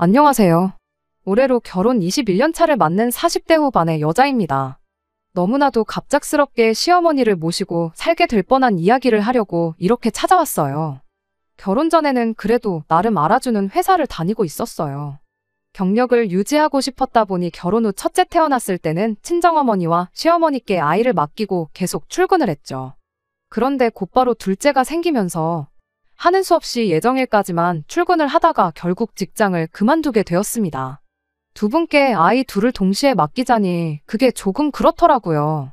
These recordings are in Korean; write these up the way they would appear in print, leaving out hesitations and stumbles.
안녕하세요. 올해로 결혼 21년 차를 맞는 40대 후반의 여자입니다. 너무나도 갑작스럽게 시어머니를 모시고 살게 될 뻔한 이야기를 하려고 이렇게 찾아왔어요. 결혼 전에는 그래도 나름 알아주는 회사를 다니고 있었어요. 경력을 유지하고 싶었다 보니 결혼 후 첫째 태어났을 때는 친정어머니와 시어머니께 아이를 맡기고 계속 출근을 했죠. 그런데 곧바로 둘째가 생기면서 하는 수 없이 예정일까지만 출근을 하다가 결국 직장을 그만두게 되었습니다. 두 분께 아이 둘을 동시에 맡기자니 그게 조금 그렇더라고요.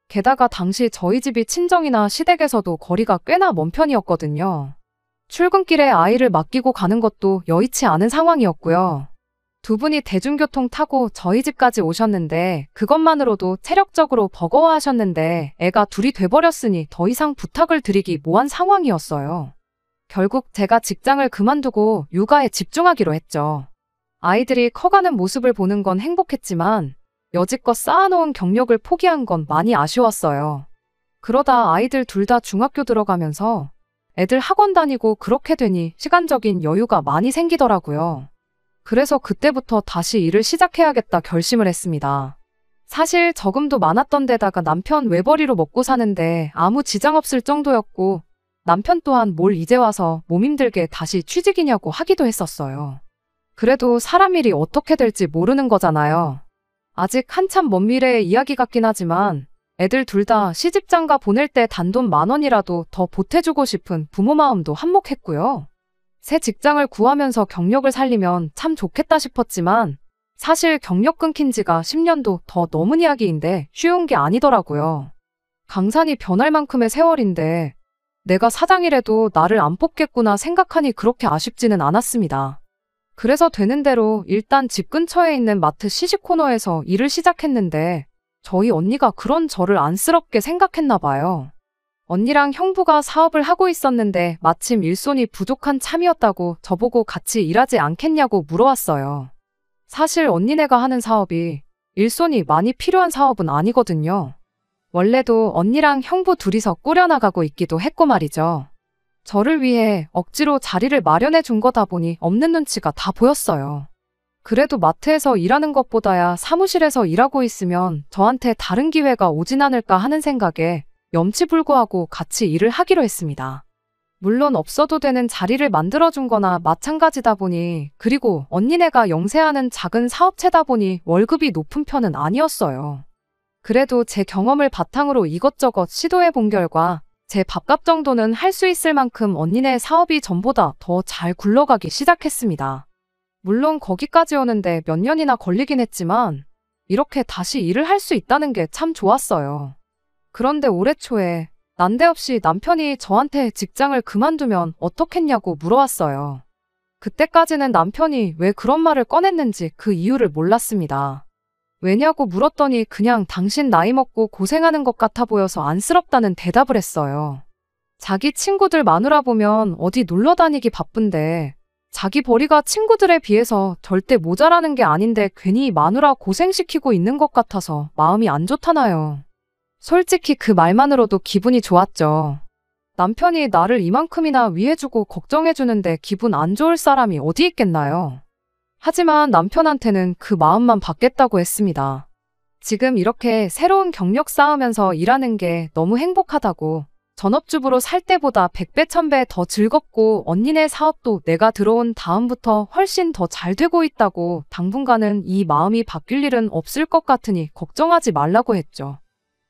게다가 당시 저희 집이 친정이나 시댁에서도 거리가 꽤나 먼 편이었거든요. 출근길에 아이를 맡기고 가는 것도 여의치 않은 상황이었고요. 두 분이 대중교통 타고 저희 집까지 오셨는데 그것만으로도 체력적으로 버거워하셨는데 애가 둘이 돼버렸으니 더 이상 부탁을 드리기 뭐한 상황이었어요. 결국 제가 직장을 그만두고 육아에 집중하기로 했죠. 아이들이 커가는 모습을 보는 건 행복했지만 여지껏 쌓아놓은 경력을 포기한 건 많이 아쉬웠어요. 그러다 아이들 둘 다 중학교 들어가면서 애들 학원 다니고 그렇게 되니 시간적인 여유가 많이 생기더라고요. 그래서 그때부터 다시 일을 시작해야겠다 결심을 했습니다. 사실 저금도 많았던 데다가 남편 외벌이로 먹고 사는데 아무 지장 없을 정도였고 남편 또한 뭘 이제 와서 몸 힘들게 다시 취직이냐고 하기도 했었어요. 그래도 사람 일이 어떻게 될지 모르는 거잖아요. 아직 한참 먼 미래의 이야기 같긴 하지만 애들 둘 다 시집장가 보낼 때 단돈 10,000원이라도 더 보태주고 싶은 부모 마음도 한몫했고요. 새 직장을 구하면서 경력을 살리면 참 좋겠다 싶었지만 사실 경력 끊긴 지가 10년도 더 넘은 이야기인데 쉬운 게 아니더라고요. 강산이 변할 만큼의 세월인데 내가 사장이라도 나를 안 뽑겠구나 생각하니 그렇게 아쉽지는 않았습니다. 그래서 되는 대로 일단 집 근처에 있는 마트 시식 코너에서 일을 시작했는데 저희 언니가 그런 저를 안쓰럽게 생각했나 봐요. 언니랑 형부가 사업을 하고 있었는데 마침 일손이 부족한 참이었다고 저보고 같이 일하지 않겠냐고 물어왔어요. 사실 언니네가 하는 사업이 일손이 많이 필요한 사업은 아니거든요. 원래도 언니랑 형부 둘이서 꾸려나가고 있기도 했고 말이죠. 저를 위해 억지로 자리를 마련해 준 거다 보니 없는 눈치가 다 보였어요. 그래도 마트에서 일하는 것보다야 사무실에서 일하고 있으면 저한테 다른 기회가 오진 않을까 하는 생각에 염치불구하고 같이 일을 하기로 했습니다. 물론 없어도 되는 자리를 만들어준 거나 마찬가지다 보니 그리고 언니네가 영세하는 작은 사업체다 보니 월급이 높은 편은 아니었어요. 그래도 제 경험을 바탕으로 이것저것 시도해 본 결과 제 밥값 정도는 할 수 있을 만큼 언니네 사업이 전보다 더 잘 굴러가기 시작했습니다. 물론 거기까지 오는데 몇 년이나 걸리긴 했지만 이렇게 다시 일을 할 수 있다는 게 참 좋았어요. 그런데 올해 초에 난데없이 남편이 저한테 직장을 그만두면 어떻겠냐고 물어왔어요. 그때까지는 남편이 왜 그런 말을 꺼냈는지 그 이유를 몰랐습니다. 왜냐고 물었더니 그냥 당신 나이 먹고 고생하는 것 같아 보여서 안쓰럽다는 대답을 했어요. 자기 친구들 마누라 보면 어디 놀러 다니기 바쁜데 자기 벌이가 친구들에 비해서 절대 모자라는 게 아닌데 괜히 마누라 고생시키고 있는 것 같아서 마음이 안 좋다나요. 솔직히 그 말만으로도 기분이 좋았죠. 남편이 나를 이만큼이나 위해주고 걱정해주는데 기분 안 좋을 사람이 어디 있겠나요? 하지만 남편한테는 그 마음만 받겠다고 했습니다. 지금 이렇게 새로운 경력 쌓으면서 일하는 게 너무 행복하다고, 전업주부로 살 때보다 100배 1000배 더 즐겁고 언니네 사업도 내가 들어온 다음부터 훨씬 더 잘 되고 있다고 당분간은 이 마음이 바뀔 일은 없을 것 같으니 걱정하지 말라고 했죠.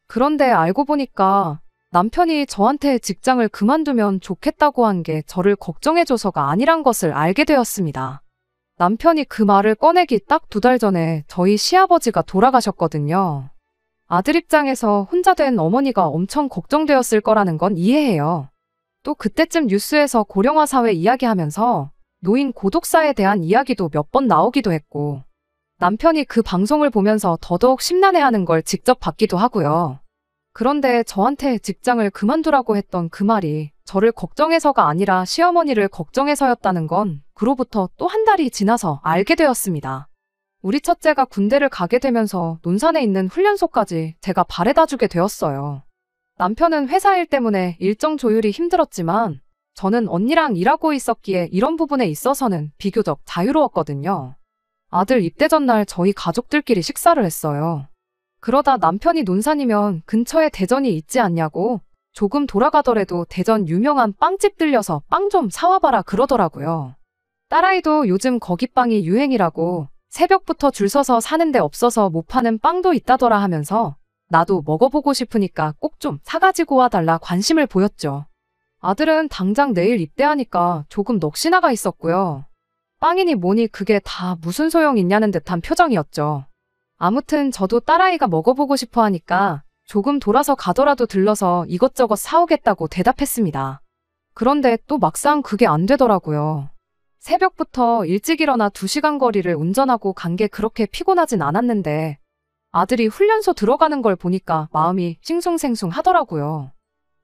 그런데 알고 보니까 남편이 저한테 직장을 그만두면 좋겠다고 한 게 저를 걱정해줘서가 아니란 것을 알게 되었습니다. 남편이 그 말을 꺼내기 딱 2달 전에 저희 시아버지가 돌아가셨거든요. 아들 입장에서 혼자 된 어머니가 엄청 걱정되었을 거라는 건 이해해요. 또 그때쯤 뉴스에서 고령화 사회 이야기하면서 노인 고독사에 대한 이야기도 몇 번 나오기도 했고 남편이 그 방송을 보면서 더더욱 심란해하는 걸 직접 봤기도 하고요. 그런데 저한테 직장을 그만두라고 했던 그 말이 저를 걱정해서가 아니라 시어머니를 걱정해서였다는 건 그로부터 또 1달이 지나서 알게 되었습니다. 우리 첫째가 군대를 가게 되면서 논산에 있는 훈련소까지 제가 바래다 주게 되었어요. 남편은 회사 일 때문에 일정 조율이 힘들었지만 저는 언니랑 일하고 있었기에 이런 부분에 있어서는 비교적 자유로웠거든요. 아들 입대 전날 저희 가족들끼리 식사를 했어요. 그러다 남편이 논산이면 근처에 대전이 있지 않냐고 조금 돌아가더라도 대전 유명한 빵집 들려서 빵 좀 사와봐라 그러더라고요. 딸아이도 요즘 거기 빵이 유행이라고 새벽부터 줄 서서 사는데 없어서 못 파는 빵도 있다더라 하면서 나도 먹어보고 싶으니까 꼭 좀 사가지고 와달라 관심을 보였죠. 아들은 당장 내일 입대하니까 조금 넋이나가 있었고요. 빵이니 뭐니 그게 다 무슨 소용 있냐는 듯한 표정이었죠. 아무튼 저도 딸아이가 먹어보고 싶어 하니까 조금 돌아서 가더라도 들러서 이것저것 사오겠다고 대답했습니다. 그런데 또 막상 그게 안 되더라고요. 새벽부터 일찍 일어나 2시간 거리를 운전하고 간 게 그렇게 피곤하진 않았는데 아들이 훈련소 들어가는 걸 보니까 마음이 싱숭생숭 하더라고요.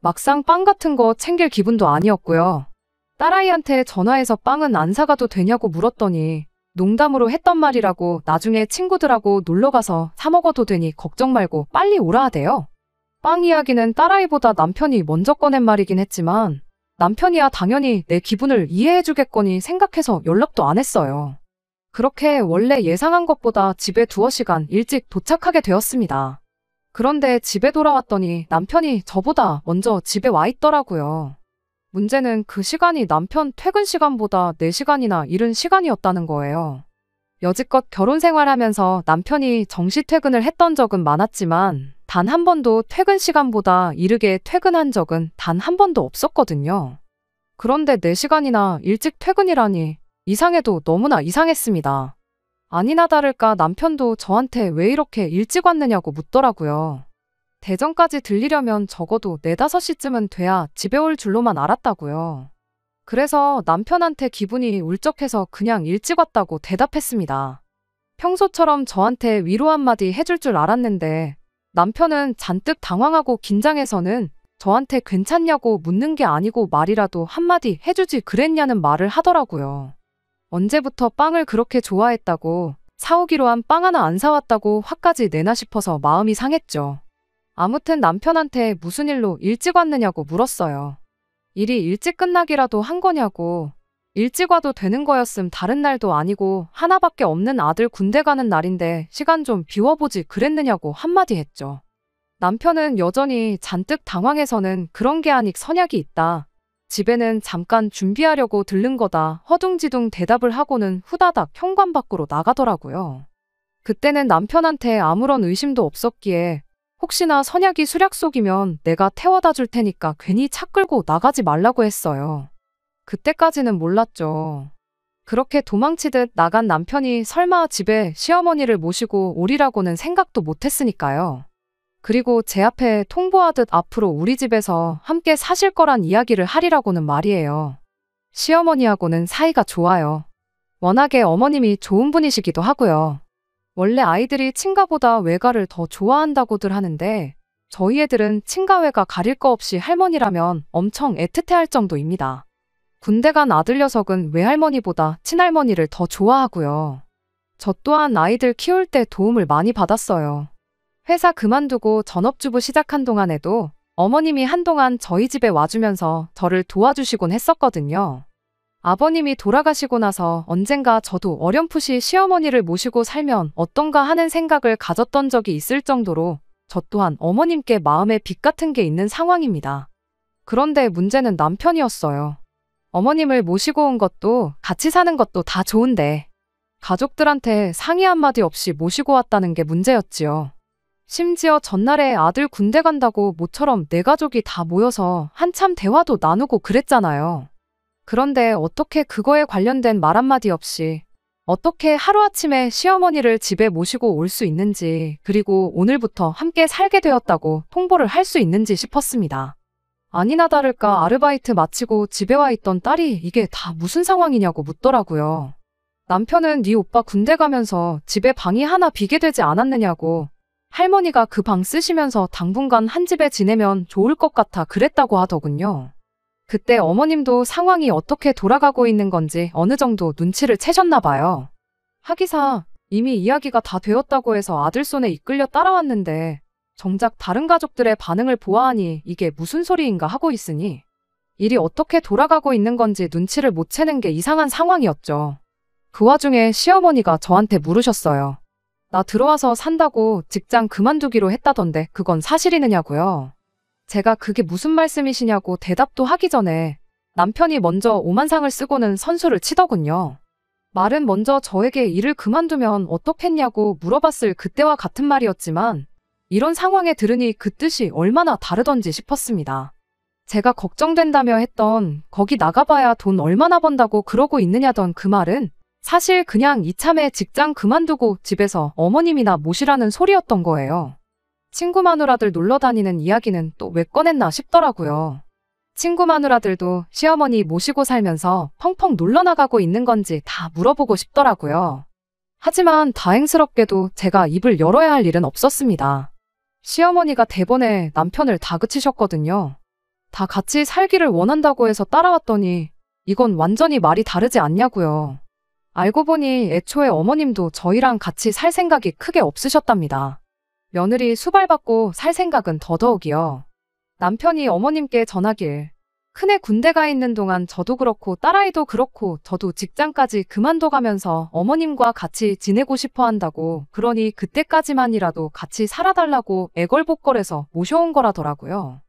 막상 빵 같은 거 챙길 기분도 아니었고요. 딸아이한테 전화해서 빵은 안 사가도 되냐고 물었더니 농담으로 했던 말이라고 나중에 친구들하고 놀러가서 사 먹어도 되니 걱정 말고 빨리 오라 하대요. 빵 이야기는 딸아이보다 남편이 먼저 꺼낸 말이긴 했지만 남편이야 당연히 내 기분을 이해해주겠거니 생각해서 연락도 안 했어요. 그렇게 원래 예상한 것보다 집에 2시간 일찍 도착하게 되었습니다. 그런데 집에 돌아왔더니 남편이 저보다 먼저 집에 와 있더라고요. 문제는 그 시간이 남편 퇴근 시간보다 4시간이나 이른 시간이었다는 거예요. 여지껏 결혼 생활하면서 남편이 정시 퇴근을 했던 적은 많았지만 단 한 번도 퇴근 시간보다 이르게 퇴근한 적은 단 한 번도 없었거든요. 그런데 4시간이나 일찍 퇴근이라니 이상해도 너무나 이상했습니다. 아니나 다를까 남편도 저한테 왜 이렇게 일찍 왔느냐고 묻더라고요. 대전까지 들리려면 적어도 4, 5시쯤은 돼야 집에 올 줄로만 알았다고요. 그래서 남편한테 기분이 울적해서 그냥 일찍 왔다고 대답했습니다. 평소처럼 저한테 위로 한마디 해줄 줄 알았는데 남편은 잔뜩 당황하고 긴장해서는 저한테 괜찮냐고 묻는 게 아니고 말이라도 한마디 해주지 그랬냐는 말을 하더라고요. 언제부터 빵을 그렇게 좋아했다고 사오기로 한 빵 하나 안 사왔다고 화까지 내나 싶어서 마음이 상했죠. 아무튼 남편한테 무슨 일로 일찍 왔느냐고 물었어요. 일이 일찍 끝나기라도 한 거냐고. 일찍 와도 되는 거였음 다른 날도 아니고 하나밖에 없는 아들 군대 가는 날인데 시간 좀 비워보지 그랬느냐고 한마디 했죠. 남편은 여전히 잔뜩 당황해서는 그런 게 아직 선약이 있다. 집에는 잠깐 준비하려고 들른 거다. 허둥지둥 대답을 하고는 후다닥 현관 밖으로 나가더라고요. 그때는 남편한테 아무런 의심도 없었기에 혹시나 선약이 수략 속이면 내가 태워다 줄 테니까 괜히 차 끌고 나가지 말라고 했어요. 그때까지는 몰랐죠. 그렇게 도망치듯 나간 남편이 설마 집에 시어머니를 모시고 오리라고는 생각도 못했으니까요. 그리고 제 앞에 통보하듯 앞으로 우리 집에서 함께 사실 거란 이야기를 하리라고는 말이에요. 시어머니하고는 사이가 좋아요. 워낙에 어머님이 좋은 분이시기도 하고요. 원래 아이들이 친가보다 외가를 더 좋아한다고들 하는데 저희 애들은 친가 외가 가릴 거 없이 할머니라면 엄청 애틋해할 정도입니다. 군대 간 아들 녀석은 외할머니보다 친할머니를 더 좋아하고요. 저 또한 아이들 키울 때 도움을 많이 받았어요. 회사 그만두고 전업주부 시작한 동안에도 어머님이 한동안 저희 집에 와주면서 저를 도와주시곤 했었거든요. 아버님이 돌아가시고 나서 언젠가 저도 어렴풋이 시어머니를 모시고 살면 어떤가 하는 생각을 가졌던 적이 있을 정도로 저 또한 어머님께 마음의 빚 같은 게 있는 상황입니다. 그런데 문제는 남편이었어요. 어머님을 모시고 온 것도 같이 사는 것도 다 좋은데 가족들한테 상의 한마디 없이 모시고 왔다는 게 문제였지요. 심지어 전날에 아들 군대 간다고 모처럼 내 가족이 다 모여서 한참 대화도 나누고 그랬잖아요. 그런데 어떻게 그거에 관련된 말 한마디 없이 어떻게 하루아침에 시어머니를 집에 모시고 올 수 있는지 그리고 오늘부터 함께 살게 되었다고 통보를 할 수 있는지 싶었습니다. 아니나 다를까 아르바이트 마치고 집에 와 있던 딸이 이게 다 무슨 상황이냐고 묻더라고요. 남편은 네 오빠 군대 가면서 집에 방이 하나 비게 되지 않았느냐고 할머니가 그 방 쓰시면서 당분간 한 집에 지내면 좋을 것 같아 그랬다고 하더군요. 그때 어머님도 상황이 어떻게 돌아가고 있는 건지 어느 정도 눈치를 채셨나 봐요. 하기사 이미 이야기가 다 되었다고 해서 아들 손에 이끌려 따라왔는데 정작 다른 가족들의 반응을 보아하니 이게 무슨 소리인가 하고 있으니 일이 어떻게 돌아가고 있는 건지 눈치를 못 채는 게 이상한 상황이었죠. 그 와중에 시어머니가 저한테 물으셨어요. 나 들어와서 산다고 직장 그만두기로 했다던데 그건 사실이느냐고요. 제가 그게 무슨 말씀이시냐고 대답도 하기 전에 남편이 먼저 오만상을 쓰고는 선수를 치더군요. 말은 먼저 저에게 일을 그만두면 어떻겠냐고 물어봤을 그때와 같은 말이었지만 이런 상황에 들으니 그 뜻이 얼마나 다르던지 싶었습니다. 제가 걱정된다며 했던 거기 나가봐야 돈 얼마나 번다고 그러고 있느냐던 그 말은 사실 그냥 이참에 직장 그만두고 집에서 어머님이나 모시라는 소리였던 거예요. 친구 마누라들 놀러 다니는 이야기는 또 왜 꺼냈나 싶더라고요. 친구 마누라들도 시어머니 모시고 살면서 펑펑 놀러 나가고 있는 건지 다 물어보고 싶더라고요. 하지만 다행스럽게도 제가 입을 열어야 할 일은 없었습니다. 시어머니가 대번에 남편을 다그치셨거든요. 다 같이 살기를 원한다고 해서 따라왔더니 이건 완전히 말이 다르지 않냐고요. 알고 보니 애초에 어머님도 저희랑 같이 살 생각이 크게 없으셨답니다. 며느리 수발받고 살 생각은 더더욱이요. 남편이 어머님께 전하길 큰애 군대 가 있는 동안 저도 그렇고 딸아이도 그렇고 저도 직장까지 그만둬가면서 어머님과 같이 지내고 싶어 한다고 그러니 그때까지만이라도 같이 살아달라고 애걸복걸해서 모셔온 거라더라고요.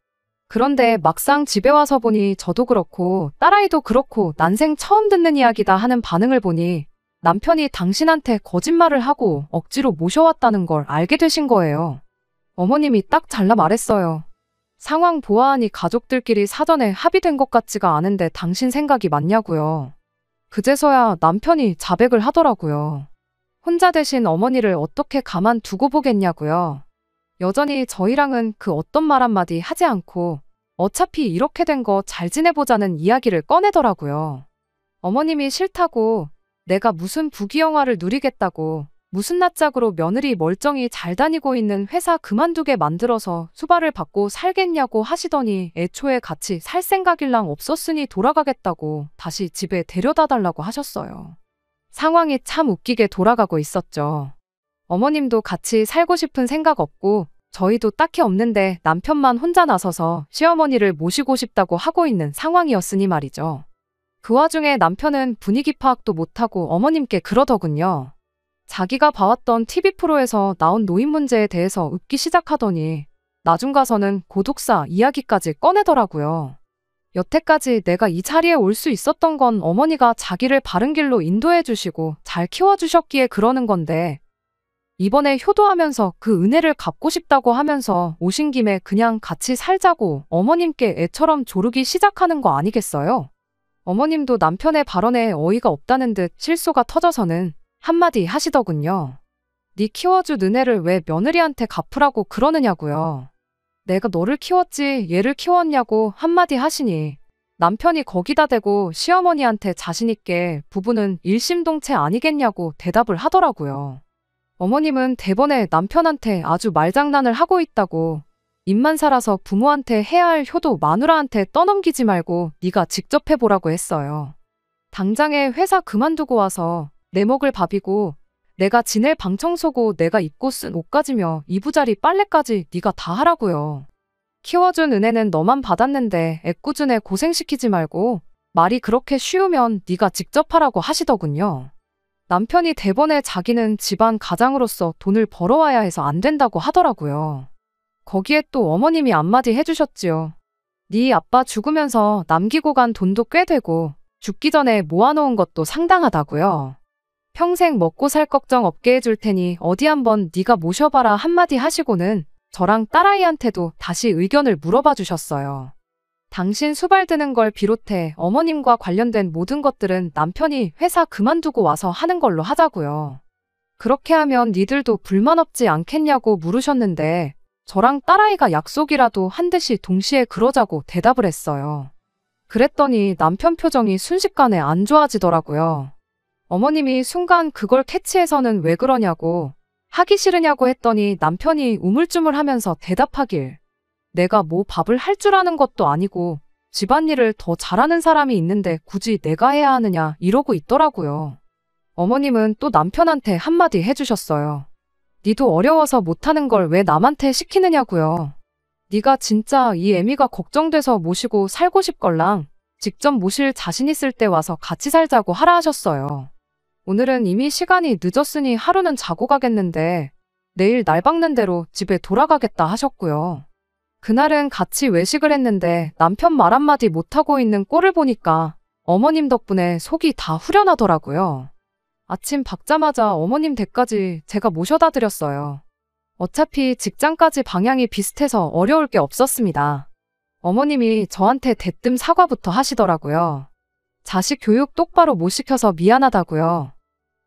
그런데 막상 집에 와서 보니 저도 그렇고 딸아이도 그렇고 난생 처음 듣는 이야기다 하는 반응을 보니 남편이 당신한테 거짓말을 하고 억지로 모셔왔다는 걸 알게 되신 거예요. 어머님이 딱 잘라 말했어요. 상황 보아하니 가족들끼리 사전에 합의된 것 같지가 않은데 당신 생각이 맞냐고요. 그제서야 남편이 자백을 하더라고요. 혼자 되신 어머니를 어떻게 가만 두고 보겠냐고요. 여전히 저희랑은 그 어떤 말 한마디 하지 않고 어차피 이렇게 된 거 잘 지내보자는 이야기를 꺼내더라고요. 어머님이 싫다고 내가 무슨 부귀영화를 누리겠다고 무슨 낯짝으로 며느리 멀쩡히 잘 다니고 있는 회사 그만두게 만들어서 수발을 받고 살겠냐고 하시더니 애초에 같이 살 생각일랑 없었으니 돌아가겠다고 다시 집에 데려다 달라고 하셨어요. 상황이 참 웃기게 돌아가고 있었죠. 어머님도 같이 살고 싶은 생각 없고 저희도 딱히 없는데 남편만 혼자 나서서 시어머니를 모시고 싶다고 하고 있는 상황이었으니 말이죠. 그 와중에 남편은 분위기 파악도 못하고 어머님께 그러더군요. 자기가 봐왔던 TV 프로에서 나온 노인 문제에 대해서 웃기 시작하더니 나중 가서는 고독사 이야기까지 꺼내더라고요. 여태까지 내가 이 자리에 올 수 있었던 건 어머니가 자기를 바른 길로 인도해 주시고 잘 키워주셨기에 그러는 건데 이번에 효도하면서 그 은혜를 갚고 싶다고 하면서 오신 김에 그냥 같이 살자고 어머님께 애처럼 조르기 시작하는 거 아니겠어요? 어머님도 남편의 발언에 어이가 없다는 듯 실소가 터져서는 한마디 하시더군요. 네 키워준 은혜를 왜 며느리한테 갚으라고 그러느냐고요. 내가 너를 키웠지 얘를 키웠냐고 한마디 하시니 남편이 거기다 대고 시어머니한테 자신있게 부부는 일심동체 아니겠냐고 대답을 하더라고요. 어머님은 대번에 남편한테 아주 말장난을 하고 있다고 입만 살아서 부모한테 해야 할 효도 마누라한테 떠넘기지 말고 네가 직접 해보라고 했어요. 당장에 회사 그만두고 와서 내 먹을 밥이고 내가 지낼 방 청소고 내가 입고 쓴 옷까지며 이부자리 빨래까지 네가 다 하라고요. 키워준 은혜는 너만 받았는데 애꿎은애 고생시키지 말고 말이 그렇게 쉬우면 네가 직접 하라고 하시더군요. 남편이 대번에 자기는 집안 가장으로서 돈을 벌어와야 해서 안 된다고 하더라고요. 거기에 또 어머님이 한마디 해주셨지요. 네 아빠 죽으면서 남기고 간 돈도 꽤 되고 죽기 전에 모아놓은 것도 상당하다고요. 평생 먹고 살 걱정 없게 해줄 테니 어디 한번 네가 모셔봐라 한마디 하시고는 저랑 딸아이한테도 다시 의견을 물어봐 주셨어요. 당신 수발 드는 걸 비롯해 어머님과 관련된 모든 것들은 남편이 회사 그만두고 와서 하는 걸로 하자고요. 그렇게 하면 니들도 불만 없지 않겠냐고 물으셨는데 저랑 딸아이가 약속이라도 한 듯이 동시에 그러자고 대답을 했어요. 그랬더니 남편 표정이 순식간에 안 좋아지더라고요. 어머님이 순간 그걸 캐치해서는 왜 그러냐고 하기 싫으냐고 했더니 남편이 우물쭈물하면서 대답하길 내가 뭐 밥을 할 줄 아는 것도 아니고 집안일을 더 잘하는 사람이 있는데 굳이 내가 해야 하느냐 이러고 있더라고요. 어머님은 또 남편한테 한마디 해주셨어요. 니도 어려워서 못하는 걸 왜 남한테 시키느냐고요. 네가 진짜 이 애미가 걱정돼서 모시고 살고 싶걸랑 직접 모실 자신 있을 때 와서 같이 살자고 하라 하셨어요. 오늘은 이미 시간이 늦었으니 하루는 자고 가겠는데 내일 날 박는 대로 집에 돌아가겠다 하셨고요. 그날은 같이 외식을 했는데 남편 말 한마디 못하고 있는 꼴을 보니까 어머님 덕분에 속이 다 후련하더라고요. 아침 박자마자 어머님 댁까지 제가 모셔다 드렸어요. 어차피 직장까지 방향이 비슷해서 어려울 게 없었습니다. 어머님이 저한테 대뜸 사과부터 하시더라고요. 자식 교육 똑바로 못 시켜서 미안하다고요.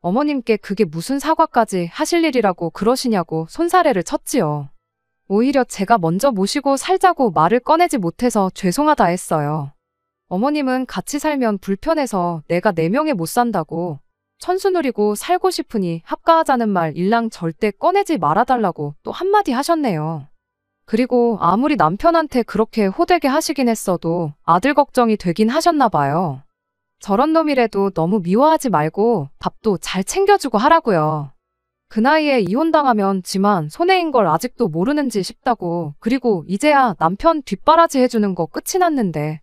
어머님께 그게 무슨 사과까지 하실 일이라고 그러시냐고 손사래를 쳤지요. 오히려 제가 먼저 모시고 살자고 말을 꺼내지 못해서 죄송하다 했어요. 어머님은 같이 살면 불편해서 내가 네 명에 못 산다고 천수 누리고 살고 싶으니 합가하자는 말 일랑 절대 꺼내지 말아달라고 또 한마디 하셨네요. 그리고 아무리 남편한테 그렇게 호되게 하시긴 했어도 아들 걱정이 되긴 하셨나 봐요. 저런 놈이라도 너무 미워하지 말고 밥도 잘 챙겨주고 하라고요. 그 나이에 이혼당하면 지만 손해인 걸 아직도 모르는지 싶다고. 그리고 이제야 남편 뒷바라지 해주는 거 끝이 났는데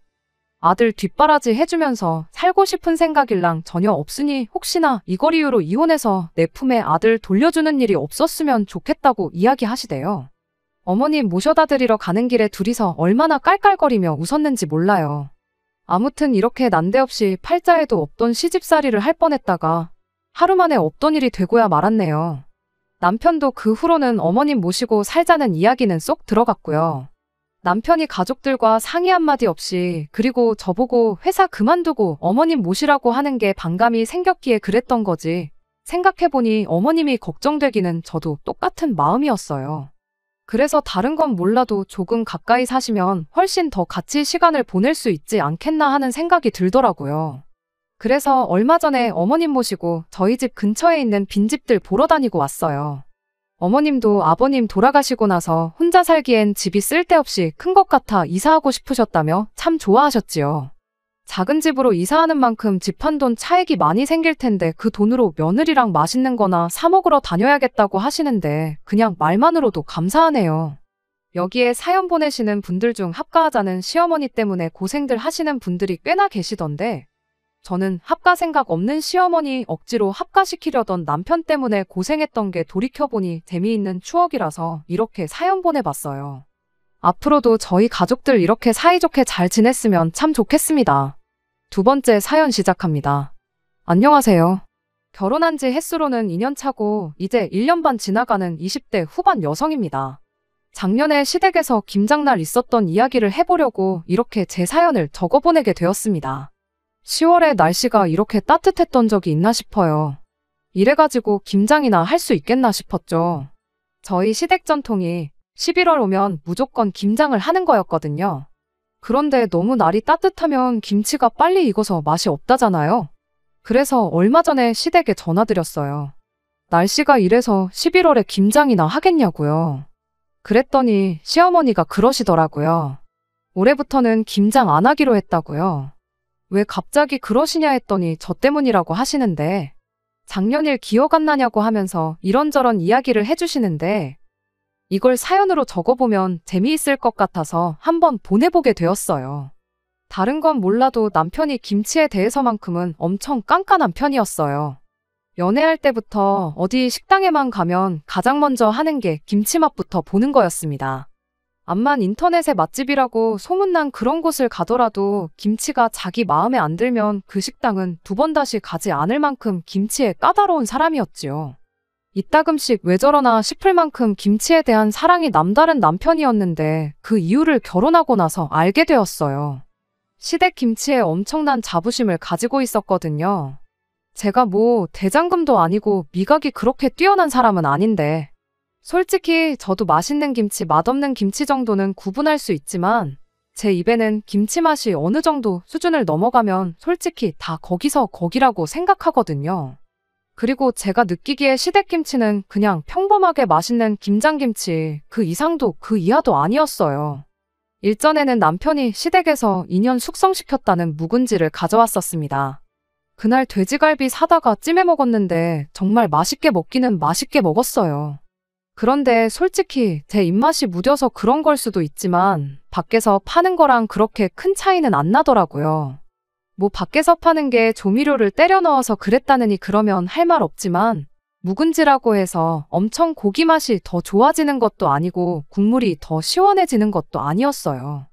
아들 뒷바라지 해주면서 살고 싶은 생각일랑 전혀 없으니 혹시나 이걸 이유로 이혼해서 내 품에 아들 돌려주는 일이 없었으면 좋겠다고 이야기하시대요. 어머님 모셔다 드리러 가는 길에 둘이서 얼마나 깔깔거리며 웃었는지 몰라요. 아무튼 이렇게 난데없이 팔자에도 없던 시집살이를 할 뻔했다가 하루 만에 없던 일이 되고야 말았네요. 남편도 그 후로는 어머님 모시고 살자는 이야기는 쏙 들어갔고요. 남편이 가족들과 상의 한마디 없이 그리고 저보고 회사 그만두고 어머님 모시라고 하는 게 반감이 생겼기에 그랬던 거지. 생각해보니 어머님이 걱정되기는 저도 똑같은 마음이었어요. 그래서 다른 건 몰라도 조금 가까이 사시면 훨씬 더 같이 시간을 보낼 수 있지 않겠나 하는 생각이 들더라고요. 그래서 얼마 전에 어머님 모시고 저희 집 근처에 있는 빈집들 보러 다니고 왔어요. 어머님도 아버님 돌아가시고 나서 혼자 살기엔 집이 쓸데없이 큰 것 같아 이사하고 싶으셨다며 참 좋아하셨지요. 작은 집으로 이사하는 만큼 집 한 돈 차익이 많이 생길 텐데 그 돈으로 며느리랑 맛있는 거나 사 먹으러 다녀야겠다고 하시는데 그냥 말만으로도 감사하네요. 여기에 사연 보내시는 분들 중 합가하자는 시어머니 때문에 고생들 하시는 분들이 꽤나 계시던데 저는 합가 생각 없는 시어머니 억지로 합가시키려던 남편 때문에 고생했던 게 돌이켜보니 재미있는 추억이라서 이렇게 사연 보내봤어요. 앞으로도 저희 가족들 이렇게 사이좋게 잘 지냈으면 참 좋겠습니다. 두 번째 사연 시작합니다. 안녕하세요. 결혼한 지 햇수로는 2년 차고 이제 1년 반 지나가는 20대 후반 여성입니다. 작년에 시댁에서 김장날 있었던 이야기를 해보려고 이렇게 제 사연을 적어보내게 되었습니다. 10월에 날씨가 이렇게 따뜻했던 적이 있나 싶어요. 이래가지고 김장이나 할 수 있겠나 싶었죠. 저희 시댁 전통이 11월 오면 무조건 김장을 하는 거였거든요. 그런데 너무 날이 따뜻하면 김치가 빨리 익어서 맛이 없다잖아요. 그래서 얼마 전에 시댁에 전화드렸어요. 날씨가 이래서 11월에 김장이나 하겠냐고요. 그랬더니 시어머니가 그러시더라고요. 올해부터는 김장 안 하기로 했다고요. 왜 갑자기 그러시냐 했더니 저 때문이라고 하시는데 작년 일 기억 안 나냐고 하면서 이런저런 이야기를 해주시는데 이걸 사연으로 적어보면 재미있을 것 같아서 한번 보내보게 되었어요. 다른 건 몰라도 남편이 김치에 대해서만큼은 엄청 깐깐한 편이었어요. 연애할 때부터 어디 식당에만 가면 가장 먼저 하는 게 김치 맛부터 보는 거였습니다. 암만 인터넷에 맛집이라고 소문난 그런 곳을 가더라도 김치가 자기 마음에 안 들면 그 식당은 두 번 다시 가지 않을 만큼 김치에 까다로운 사람이었지요. 이따금씩 왜 저러나 싶을 만큼 김치에 대한 사랑이 남다른 남편이었는데 그 이유를 결혼하고 나서 알게 되었어요. 시댁 김치에 엄청난 자부심을 가지고 있었거든요. 제가 뭐 대장금도 아니고 미각이 그렇게 뛰어난 사람은 아닌데 솔직히 저도 맛있는 김치, 맛없는 김치 정도는 구분할 수 있지만 제 입에는 김치 맛이 어느 정도 수준을 넘어가면 솔직히 다 거기서 거기라고 생각하거든요. 그리고 제가 느끼기에 시댁김치는 그냥 평범하게 맛있는 김장김치 그 이상도 그 이하도 아니었어요. 일전에는 남편이 시댁에서 2년 숙성시켰다는 묵은지를 가져왔었습니다. 그날 돼지갈비 사다가 찜해 먹었는데 정말 맛있게 먹기는 맛있게 먹었어요. 그런데 솔직히 제 입맛이 무뎌서 그런 걸 수도 있지만 밖에서 파는 거랑 그렇게 큰 차이는 안 나더라고요. 뭐 밖에서 파는 게 조미료를 때려 넣어서 그랬다느니 그러면 할 말 없지만 묵은지라고 해서 엄청 고기 맛이 더 좋아지는 것도 아니고 국물이 더 시원해지는 것도 아니었어요.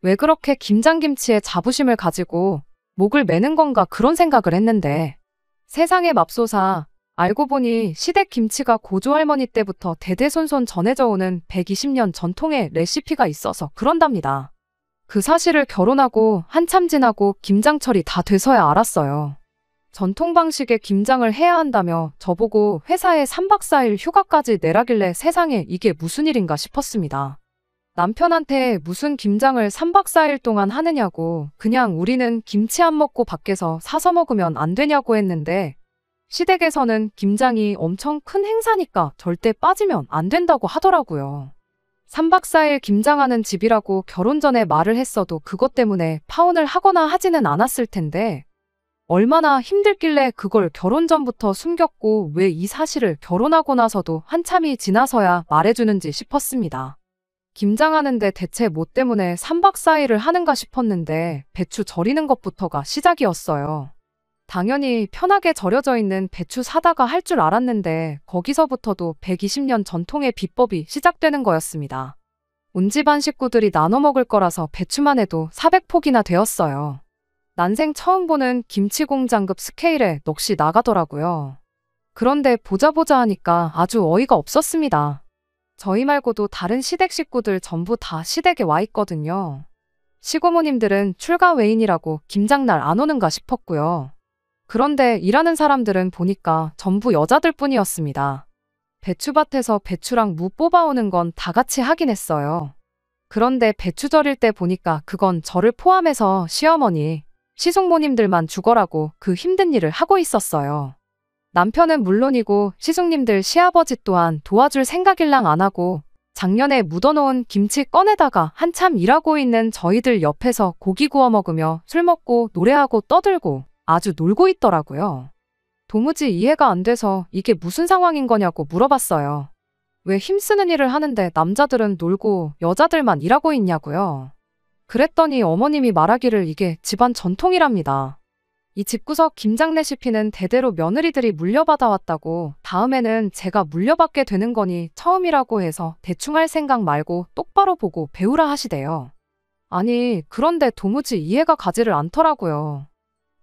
왜 그렇게 김장김치에 자부심을 가지고 목을 매는 건가 그런 생각을 했는데 세상에 맙소사 알고 보니 시댁 김치가 고조할머니 때부터 대대손손 전해져 오는 120년 전통의 레시피가 있어서 그런답니다. 그 사실을 결혼하고 한참 지나고 김장철이 다 돼서야 알았어요. 전통 방식의 김장을 해야 한다며 저보고 회사에 3박 4일 휴가까지 내라길래 세상에 이게 무슨 일인가 싶었습니다. 남편한테 무슨 김장을 3박 4일 동안 하느냐고 그냥 우리는 김치 안 먹고 밖에서 사서 먹으면 안 되냐고 했는데 시댁에서는 김장이 엄청 큰 행사니까 절대 빠지면 안 된다고 하더라고요. 3박 4일 김장하는 집이라고 결혼 전에 말을 했어도 그것 때문에 파혼을 하거나 하지는 않았을 텐데 얼마나 힘들길래 그걸 결혼 전부터 숨겼고 왜 이 사실을 결혼하고 나서도 한참이 지나서야 말해주는지 싶었습니다. 김장하는데 대체 뭐 때문에 3박 4일을 하는가 싶었는데 배추 절이는 것부터가 시작이었어요. 당연히 편하게 절여져 있는 배추 사다가 할 줄 알았는데 거기서부터도 120년 전통의 비법이 시작되는 거였습니다. 온 집안 식구들이 나눠 먹을 거라서 배추만 해도 400포기나 되었어요. 난생 처음 보는 김치공장급 스케일에 넋이 나가더라고요. 그런데 보자 하니까 아주 어이가 없었습니다. 저희 말고도 다른 시댁 식구들 전부 다 시댁에 와 있거든요. 시고모님들은 출가 외인이라고 김장날 안 오는가 싶었고요. 그런데 일하는 사람들은 보니까 전부 여자들 뿐이었습니다. 배추밭에서 배추랑 무 뽑아오는 건 다 같이 하긴 했어요. 그런데 배추 절일 때 보니까 그건 저를 포함해서 시어머니, 시숙모님들만 죽어라고 그 힘든 일을 하고 있었어요. 남편은 물론이고 시숙님들 시아버지 또한 도와줄 생각일랑 안 하고 작년에 묻어놓은 김치 꺼내다가 한참 일하고 있는 저희들 옆에서 고기 구워 먹으며 술 먹고 노래하고 떠들고 아주 놀고 있더라고요. 도무지 이해가 안 돼서 이게 무슨 상황인 거냐고 물어봤어요. 왜 힘쓰는 일을 하는데 남자들은 놀고 여자들만 일하고 있냐고요. 그랬더니 어머님이 말하기를 이게 집안 전통이랍니다. 이 집구석 김장 레시피는 대대로 며느리들이 물려받아 왔다고 다음에는 제가 물려받게 되는 거니 처음이라고 해서 대충 할 생각 말고 똑바로 보고 배우라 하시대요. 아니 그런데 도무지 이해가 가지를 않더라고요.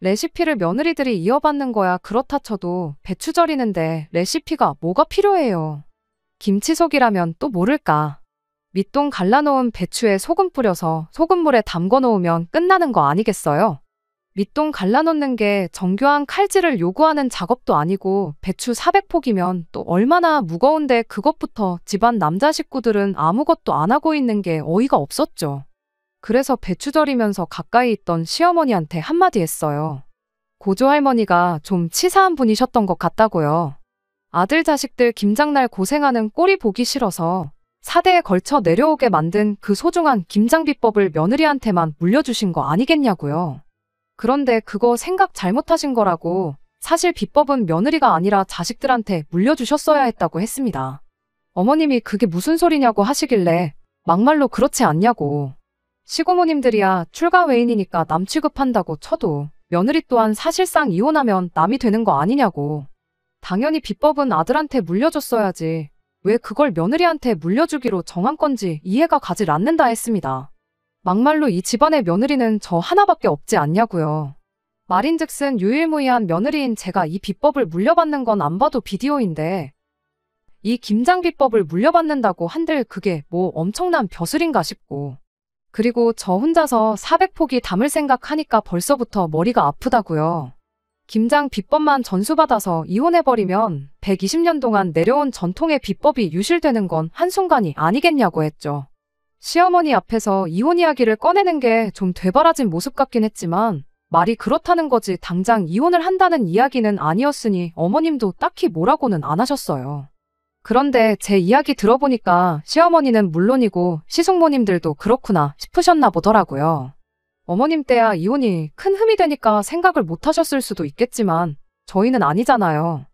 레시피를 며느리들이 이어받는 거야 그렇다 쳐도 배추 절이는데 레시피가 뭐가 필요해요. 김치속이라면 또 모를까. 밑동 갈라놓은 배추에 소금 뿌려서 소금물에 담궈 놓으면 끝나는 거 아니겠어요? 밑동 갈라놓는 게 정교한 칼질을 요구하는 작업도 아니고 배추 400포기면 또 얼마나 무거운데 그것부터 집안 남자 식구들은 아무것도 안 하고 있는 게 어이가 없었죠. 그래서 배추 절이면서 가까이 있던 시어머니한테 한마디 했어요. 고조할머니가 좀 치사한 분이셨던 것 같다고요. 아들 자식들 김장날 고생하는 꼴이 보기 싫어서 4대에 걸쳐 내려오게 만든 그 소중한 김장 비법을 며느리한테만 물려주신 거 아니겠냐고요. 그런데 그거 생각 잘못하신 거라고 사실 비법은 며느리가 아니라 자식들한테 물려주셨어야 했다고 했습니다. 어머님이 그게 무슨 소리냐고 하시길래 막말로 그렇지 않냐고. 시고모님들이야 출가 외인이니까 남 취급한다고 쳐도 며느리 또한 사실상 이혼하면 남이 되는 거 아니냐고. 당연히 비법은 아들한테 물려줬어야지. 왜 그걸 며느리한테 물려주기로 정한 건지 이해가 가질 않는다 했습니다. 막말로 이 집안의 며느리는 저 하나밖에 없지 않냐고요. 말인즉슨 유일무이한 며느리인 제가 이 비법을 물려받는 건 안 봐도 비디오인데 이 김장 비법을 물려받는다고 한들 그게 뭐 엄청난 벼슬인가 싶고 그리고 저 혼자서 400포기 담을 생각하니까 벌써부터 머리가 아프다고요. 김장 비법만 전수받아서 이혼해버리면 120년 동안 내려온 전통의 비법이 유실되는 건 한순간이 아니겠냐고 했죠. 시어머니 앞에서 이혼 이야기를 꺼내는 게 좀 되바라진 모습 같긴 했지만 말이 그렇다는 거지 당장 이혼을 한다는 이야기는 아니었으니 어머님도 딱히 뭐라고는 안 하셨어요. 그런데 제 이야기 들어보니까 시어머니는 물론이고 시숙모님들도 그렇구나 싶으셨나 보더라고요. 어머님 때야 이혼이 큰 흠이 되니까 생각을 못 하셨을 수도 있겠지만 저희는 아니잖아요.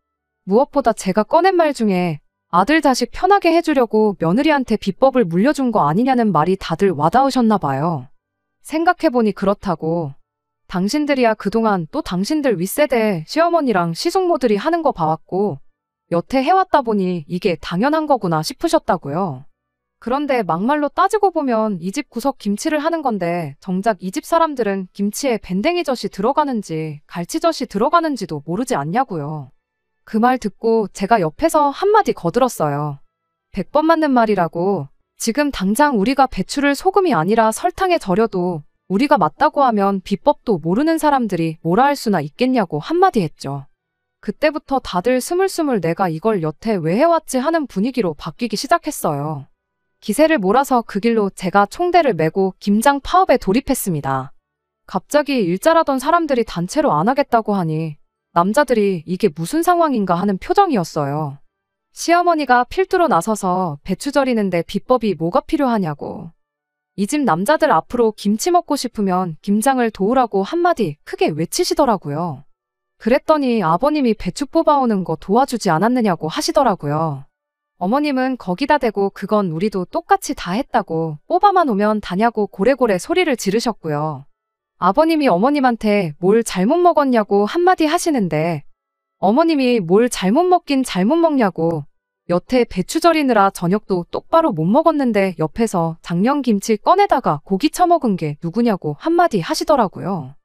무엇보다 제가 꺼낸 말 중에 아들 자식 편하게 해주려고 며느리한테 비법을 물려준 거 아니냐는 말이 다들 와닿으셨나 봐요. 생각해보니 그렇다고. 당신들이야 그동안 또 당신들 윗세대 시어머니랑 시숙모들이 하는 거 봐왔고 여태 해왔다 보니 이게 당연한 거구나 싶으셨다고요. 그런데 막말로 따지고 보면 이 집 구석 김치를 하는 건데 정작 이 집 사람들은 김치에 밴댕이젓이 들어가는지 갈치젓이 들어가는지도 모르지 않냐고요. 그 말 듣고 제가 옆에서 한마디 거들었어요. 100번 맞는 말이라고. 지금 당장 우리가 배추를 소금이 아니라 설탕에 절여도 우리가 맞다고 하면 비법도 모르는 사람들이 뭐라 할 수나 있겠냐고 한마디 했죠. 그때부터 다들 스물스물 내가 이걸 여태 왜 해왔지 하는 분위기로 바뀌기 시작했어요. 기세를 몰아서 그 길로 제가 총대를 메고 김장 파업에 돌입했습니다. 갑자기 일잘하던 사람들이 단체로 안 하겠다고 하니 남자들이 이게 무슨 상황인가 하는 표정이었어요. 시어머니가 필두로 나서서 배추 절이는데 비법이 뭐가 필요하냐고. 이 집 남자들 앞으로 김치 먹고 싶으면 김장을 도우라고 한마디 크게 외치시더라고요. 그랬더니 아버님이 배추 뽑아오는 거 도와주지 않았느냐고 하시더라고요. 어머님은 거기다 대고 그건 우리도 똑같이 다 했다고 뽑아만 오면 다냐고 고래고래 소리를 지르셨고요. 아버님이 어머님한테 뭘 잘못 먹었냐고 한마디 하시는데 어머님이 뭘 잘못 먹긴 잘못 먹냐고 여태 배추 절이느라 저녁도 똑바로 못 먹었는데 옆에서 작년김치 꺼내다가 고기 처먹은 게 누구냐고 한마디 하시더라고요.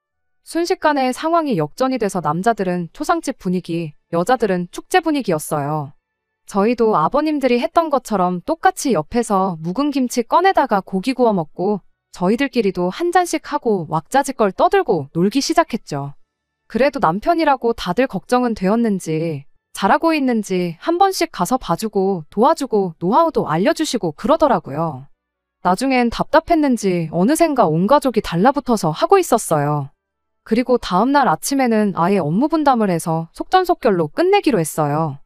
순식간에 상황이 역전이 돼서 남자들은 초상집 분위기, 여자들은 축제 분위기였어요. 저희도 아버님들이 했던 것처럼 똑같이 옆에서 묵은 김치 꺼내다가 고기 구워 먹고 저희들끼리도 한 잔씩 하고 왁자지껄 떠들고 놀기 시작했죠. 그래도 남편이라고 다들 걱정은 되었는지 잘하고 있는지 한 번씩 가서 봐주고 도와주고 노하우도 알려주시고 그러더라고요. 나중엔 답답했는지 어느샌가 온 가족이 달라붙어서 하고 있었어요. 그리고 다음날 아침에는 아예 업무 분담을 해서 속전속결로 끝내기로 했어요.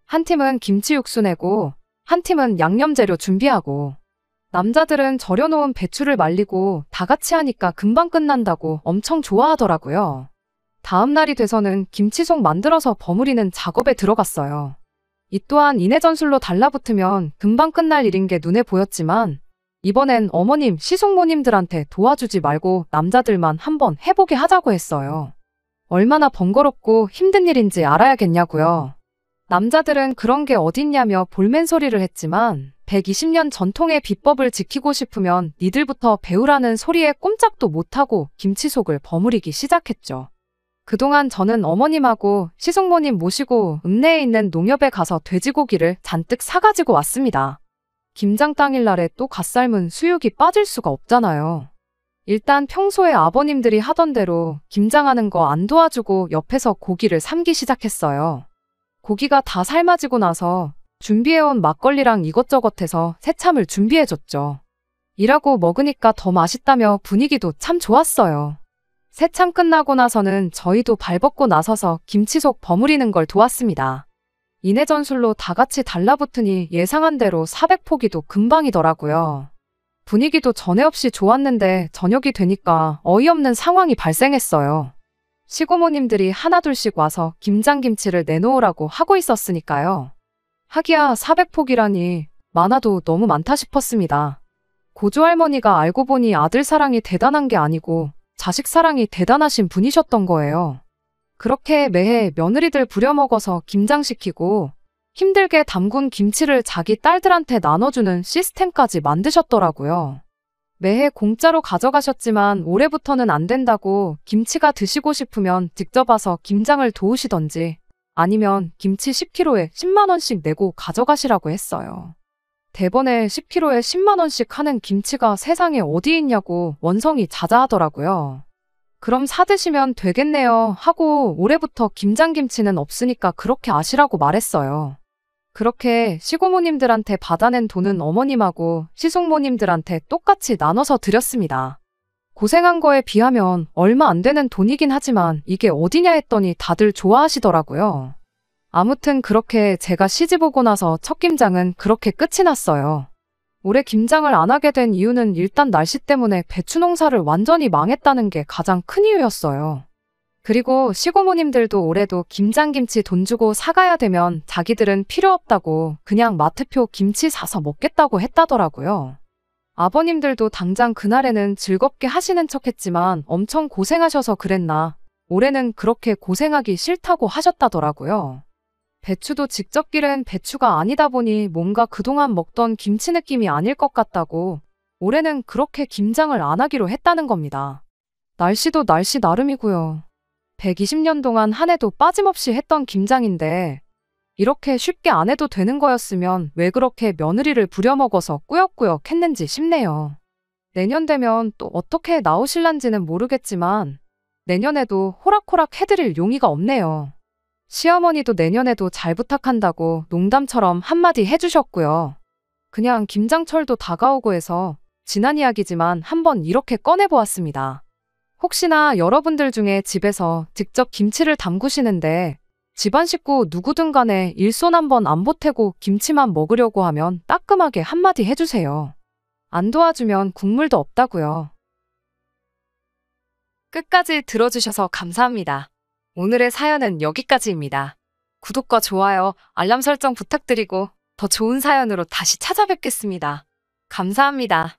한 팀은 김치 육수 내고 한 팀은 양념 재료 준비하고 남자들은 절여놓은 배추를 말리고 다 같이 하니까 금방 끝난다고 엄청 좋아하더라고요. 다음 날이 돼서는 김치속 만들어서 버무리는 작업에 들어갔어요. 이 또한 이내전술로 달라붙으면 금방 끝날 일인 게 눈에 보였지만 이번엔 어머님, 시숙모님들한테 도와주지 말고 남자들만 한번 해보게 하자고 했어요. 얼마나 번거롭고 힘든 일인지 알아야겠냐고요. 남자들은 그런 게 어딨냐며 볼멘소리를 했지만 120년 전통의 비법을 지키고 싶으면 니들부터 배우라는 소리에 꼼짝도 못하고 김치속을 버무리기 시작했죠. 그동안 저는 어머님하고 시숙모님 모시고 읍내에 있는 농협에 가서 돼지고기를 잔뜩 사가지고 왔습니다. 김장 당일날에 또 갓 삶은 수육이 빠질 수가 없잖아요. 일단 평소에 아버님들이 하던 대로 김장하는 거 안 도와주고 옆에서 고기를 삶기 시작했어요. 고기가 다 삶아지고 나서 준비해온 막걸리랑 이것저것 해서 새참을 준비해줬죠. 일하고 먹으니까 더 맛있다며 분위기도 참 좋았어요. 새참 끝나고 나서는 저희도 발벗고 나서서 김치속 버무리는 걸 도왔습니다. 이내전술로 다 같이 달라붙으니 예상한 대로 400포기도 금방이더라고요. 분위기도 전에 없이 좋았는데 저녁이 되니까 어이없는 상황이 발생했어요. 시고모님들이 하나둘씩 와서 김장김치를 내놓으라고 하고 있었으니까요. 하기야 400포기라니 많아도 너무 많다 싶었습니다. 고조할머니가 알고 보니 아들 사랑이 대단한 게 아니고 자식 사랑이 대단하신 분이셨던 거예요. 그렇게 매해 며느리들 부려먹어서 김장시키고 힘들게 담근 김치를 자기 딸들한테 나눠주는 시스템까지 만드셨더라고요. 매해 공짜로 가져가셨지만 올해부터는 안 된다고 김치가 드시고 싶으면 직접 와서 김장을 도우시던지 아니면 김치 10kg에 10만 원씩 내고 가져가시라고 했어요. 대번에 10kg에 10만 원씩 하는 김치가 세상에 어디 있냐고 원성이 자자하더라고요. 그럼 사드시면 되겠네요 하고 올해부터 김장김치는 없으니까 그렇게 아시라고 말했어요. 그렇게 시고모님들한테 받아낸 돈은 어머님하고 시숙모님들한테 똑같이 나눠서 드렸습니다. 고생한 거에 비하면 얼마 안 되는 돈이긴 하지만 이게 어디냐 했더니 다들 좋아하시더라고요. 아무튼 그렇게 제가 시집 오고 나서 첫 김장은 그렇게 끝이 났어요. 올해 김장을 안 하게 된 이유는 일단 날씨 때문에 배추 농사를 완전히 망했다는 게 가장 큰 이유였어요. 그리고 시고모님들도 올해도 김장김치 돈 주고 사가야 되면 자기들은 필요 없다고 그냥 마트표 김치 사서 먹겠다고 했다더라고요. 아버님들도 당장 그날에는 즐겁게 하시는 척 했지만 엄청 고생하셔서 그랬나 올해는 그렇게 고생하기 싫다고 하셨다더라고요. 배추도 직접 기른 배추가 아니다 보니 뭔가 그동안 먹던 김치 느낌이 아닐 것 같다고 올해는 그렇게 김장을 안 하기로 했다는 겁니다. 날씨도 날씨 나름이고요. 120년 동안 한 해도 빠짐없이 했던 김장인데 이렇게 쉽게 안 해도 되는 거였으면 왜 그렇게 며느리를 부려먹어서 꾸역꾸역 했는지 싶네요. 내년 되면 또 어떻게 나오실란지는 모르겠지만 내년에도 호락호락 해드릴 용의가 없네요. 시어머니도 내년에도 잘 부탁한다고 농담처럼 한마디 해주셨고요. 그냥 김장철도 다가오고 해서 지난 이야기지만 한번 이렇게 꺼내보았습니다. 혹시나 여러분들 중에 집에서 직접 김치를 담그시는데 집안 식구 누구든 간에 일손 한번 안 보태고 김치만 먹으려고 하면 따끔하게 한마디 해주세요. 안 도와주면 국물도 없다고요. 끝까지 들어주셔서 감사합니다. 오늘의 사연은 여기까지입니다. 구독과 좋아요, 알람 설정 부탁드리고 더 좋은 사연으로 다시 찾아뵙겠습니다. 감사합니다.